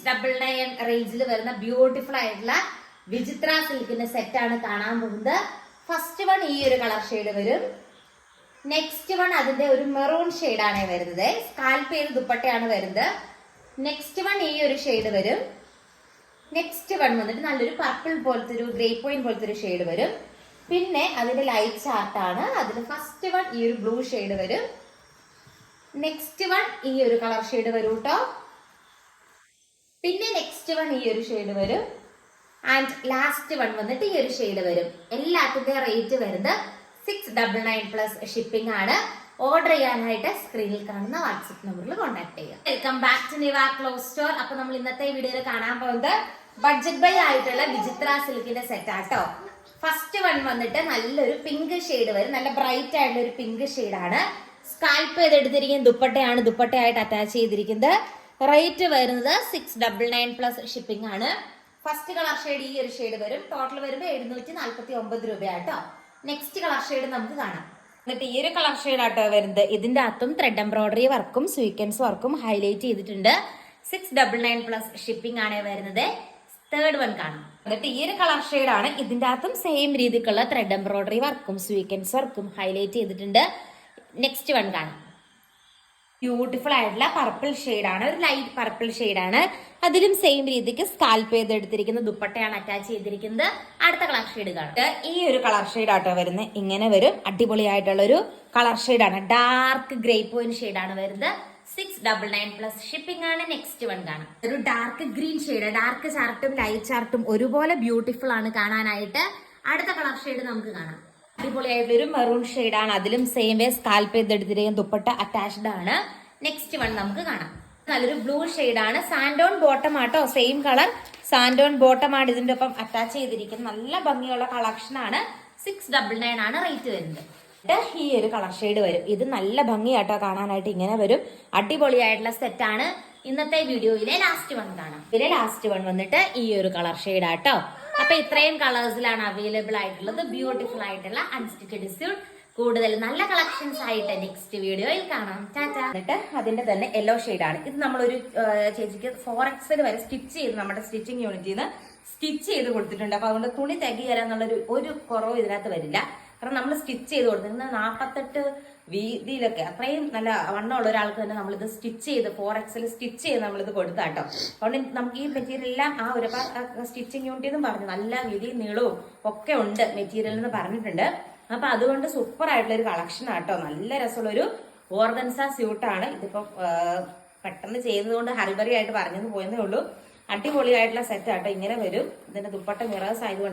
699 റേഞ്ചിൽ വരുന്ന ബ്യൂട്ടിഫുൾ ആയിട്ടുള്ള വിചിത്ര സിൽക്കിന്റെ സെറ്റ് ആണ് കാണാൻ പോകുന്നത്. ഫസ്റ്റ് വൺ ഈ ഒരു കളർ ഷെയ്ഡ് വരും. നെക്സ്റ്റ് വൺ അതിന്റെ ഒരു മെറൂൺ ഷെയ്ഡ് ആണ് വരുന്നത്. സ്കാൽപ്പ് ചെയ്ത് ദുപ്പട്ടയാണ് വരുന്നത്. നെക്സ്റ്റ് വൺ ഈ ഒരു ഷെയ്ഡ് വരും. നെക്സ്റ്റ് വൺ വന്നിട്ട് നല്ലൊരു പർപ്പിൾ പോലത്തെ ഒരു ഗ്രേ പോയിന്റ് പോലത്തെ ഒരു ഷെയ്ഡ് വരും. പിന്നെ അതിന്റെ ലൈറ്റ് ചാർട്ട് ആണ്. അതിൽ ഫസ്റ്റ് വൺ ഈ ഒരു ബ്ലൂ ഷെയ്ഡ് വരും. നെക്സ്റ്റ് വൺ ഈ ഒരു കളർ ഷെയ്ഡ് വരും കേട്ടോ. പിന്നെ നെക്സ്റ്റ് വൺ ഈ ഒരു ഷെയ്ഡ് വരും. ആൻഡ് ലാസ്റ്റ് വൺ വന്നിട്ട് ഈ ഒരു ഷെയ്ഡ് വരും. എല്ലാത്തിന്റെ റേറ്റ് വരുന്നത് 699 പ്ലസ് ഷിപ്പിംഗ് ആണ്. ഓർഡർ ചെയ്യാനായിട്ട് സ്ക്രീനിൽ കാണുന്ന വാട്സ്ആപ്പ് നമ്പറിൽ കോൺടാക്ട് ചെയ്യുക. Welcome back to Niva cloth store. അപ്പൊ നമ്മൾ ഇന്നത്തെ വീഡിയോയിൽ കാണാൻ പോകുന്നത് ബഡ്ജറ്റ് ബൈ ആയിട്ടുള്ള വിചിത്ര സിൽക്കിന്റെ സെറ്റ് ആട്ടോ. ഫസ്റ്റ് വൺ വന്നിട്ട് നല്ലൊരു പിങ്ക് ഷെയ്ഡ് വരും. നല്ല ബ്രൈറ്റ് ആയിട്ടുള്ള ഒരു പിങ്ക് ഷെയ്ഡാണ്. സ്കാൽപ്പ് ചെയ്തെടുത്തിരിക്കുന്ന ദുപ്പട്ടയാണ്. ദുപ്പട്ടയായിട്ട് അറ്റാച്ച് ചെയ്തിരിക്കുന്നത്. റേറ്റ് വരുന്നത് 699 പ്ലസ് ഷിപ്പിംഗ് ആണ്. ഫസ്റ്റ് കളർ ഷെയ്ഡ് ഈ ഒരു ഷെയ്ഡ് വരും. ടോട്ടൽ വരുമ്പോൾ 749 രൂപയാട്ടോ. നെക്സ്റ്റ് കളർ ഷെയ്ഡ് നമുക്ക് കാണാം. എന്നിട്ട് ഈ ഒരു കളർ ഷെയ്ഡ് ആട്ടോ വരുന്നത്. ഇതിന്റെ അകത്തും ത്രെഡ് എംബ്രോയിഡറി വർക്കും സ്വീക്വൻസ് വർക്കും ഹൈലൈറ്റ് ചെയ്തിട്ടുണ്ട്. 699 പ്ലസ് ഷിപ്പിംഗ് ആണ് വരുന്നത്. തേർഡ് വൺ കാണാം. എന്നിട്ട് ഈ ഒരു കളർ ഷെയ്ഡ് ആണ്. ഇതിന്റെ അകത്തും സെയിം രീതിക്കുള്ള ത്രെഡ് എംബ്രോയിഡറി വർക്കും സ്വീക്വൻസ് വർക്കും ഹൈലൈറ്റ് ചെയ്തിട്ടുണ്ട്. നെക്സ്റ്റ് വൺ കാണാം. ബ്യൂട്ടിഫുൾ ആയിട്ടുള്ള പർപ്പിൾ ഷെയ്ഡാണ്. ഒരു ലൈറ്റ് പർപ്പിൾ ഷെയ്ഡാണ്. അതിലും സെയിം രീതിക്ക് സ്കാൽപ്പ് ചെയ്തെടുത്തിരിക്കുന്ന ദുപ്പട്ടയാണ് അറ്റാച്ച് ചെയ്തിരിക്കുന്നത്. അടുത്ത കളർ ഷെയ്ഡ് കാണാം. ഈ ഒരു കളർ ഷെയ്ഡ് ആട്ടോ വരുന്നത്. ഇങ്ങനെ വരും. അടിപൊളിയായിട്ടുള്ള ഒരു കളർ ഷെയ്ഡാണ്. ഡാർക്ക് ഗ്രേ പോയിന്റ് ഷെയ്ഡാണ് വരുന്നത്. 699 പ്ലസ് ഷിപ്പിംഗ് ആണ്. നെക്സ്റ്റ് വൺ കാണാം. ഒരു ഡാർക്ക് ഗ്രീൻ ഷെയ്ഡ്. ഡാർക്ക് ചാർട്ടും ലൈറ്റ് ചാർട്ടും ഒരുപോലെ ബ്യൂട്ടിഫുൾ ആണ് കാണാനായിട്ട്. അടുത്ത കളർ ഷെയ്ഡ് നമുക്ക് കാണാം. അടിപൊളിയായിട്ടൊരു മെറൂൺ ഷെയ്ഡാണ്. അതിലും സെയിം വേ സ്കാൽപ്പ് ചെയ്തെടുത്തിരിക്കുന്ന ദുപ്പട്ട അറ്റാച്ച്ഡ് ആണ്. നെക്സ്റ്റ് വൺ നമുക്ക് കാണാം. നല്ലൊരു ബ്ലൂ ഷെയ്ഡാണ്. സാൻഡോൺ ബോട്ടം ആട്ടോ. സെയിം കളർ സാൻഡോൺ ബോട്ടം ആണ് ഇതിന്റെ ഒപ്പം അറ്റാച്ച് ചെയ്തിരിക്കുന്നത്. നല്ല ഭംഗിയുള്ള കളക്ഷൻ ആണ്. 699 ആണ് റേറ്റ് വരുന്നത്. ഈ ഒരു കളർ ഷെയ്ഡ് വരും. ഇത് നല്ല ഭംഗിയാട്ടോ കാണാനായിട്ട്. ഇങ്ങനെ വരും. അടിപൊളിയായിട്ടുള്ള സെറ്റ് ആണ്. ഇന്നത്തെ വീഡിയോയിലെ ലാസ്റ്റ് വൺ കാണാം. ഇതിലെ ലാസ്റ്റ് വൺ വന്നിട്ട് ഈ ഒരു കളർ ഷെയ്ഡ് ആട്ടോ. അപ്പൊ ഇത്രയും കളേഴ്സിലാണ് അവൈലബിൾ ആയിട്ടുള്ളത്. ബ്യൂട്ടിഫുൾ ആയിട്ടുള്ള അൺസ്റ്റിച്ചഡ് സ്യൂട്ട്. കൂടുതൽ നല്ല കളക്ഷൻസ് ആയിട്ട് നെക്സ്റ്റ് വീഡിയോയിൽ കാണാം. ടാറ്റാ. എന്നിട്ട് അതിന്റെ തന്നെ യെല്ലോ ഷെയ്ഡാണ്. ഇത് നമ്മളൊരു ചേച്ചിക്ക് 4XL വരെ സ്റ്റിച്ച് ചെയ്ത് നമ്മുടെ സ്റ്റിച്ചിങ് യൂണിറ്റിൽ നിന്ന് സ്റ്റിച്ച് ചെയ്ത് കൊടുത്തിട്ടുണ്ട്. അപ്പൊ അതുകൊണ്ട് തുണി തികയില്ല എന്നുള്ളൊരു കുറവ് ഇതിനകത്ത് വരില്ല. കാരണം നമ്മൾ സ്റ്റിച്ച് ചെയ്ത് കൊടുത്തിരുന്നത് 48 വീതിയിലൊക്കെ അത്രയും നല്ല വണ്ണമുള്ള ഒരാൾക്ക് തന്നെ നമ്മളിത് സ്റ്റിച്ച് ചെയ്ത് 4XL സ്റ്റിച്ച് ചെയ്ത് നമ്മളിത് കൊടുത്താട്ടോ. അതുകൊണ്ട് നമുക്ക് ഈ മെറ്റീരിയൽ എല്ലാം ആ ഒരു സ്റ്റിച്ചിങ് യൂണിറ്റ് എന്നും പറഞ്ഞു നല്ല വീതിയും നീളവും ഒക്കെ ഉണ്ട് മെറ്റീരിയൽ എന്ന് പറഞ്ഞിട്ടുണ്ട്. അപ്പൊ അതുകൊണ്ട് സൂപ്പർ ആയിട്ടുള്ള ഒരു കളക്ഷൻ ആട്ടോ. നല്ല രസമുള്ളൊരു ഓർഗൻസ സ്യൂട്ടാണ്. ഇതിപ്പോ പെട്ടെന്ന് ചെയ്യുന്നതുകൊണ്ട് ഹറിബറി ആയിട്ട് പറഞ്ഞെന്ന് പോയെന്നേ ഉള്ളൂ. അടിപൊളിയായിട്ടുള്ള സെറ്റ് ആട്ടോ. ഇങ്ങനെ വരും. ഇതിന്റെ ദുപ്പട്ട മിറേഴ്സ് ആയതുകൊണ്ട്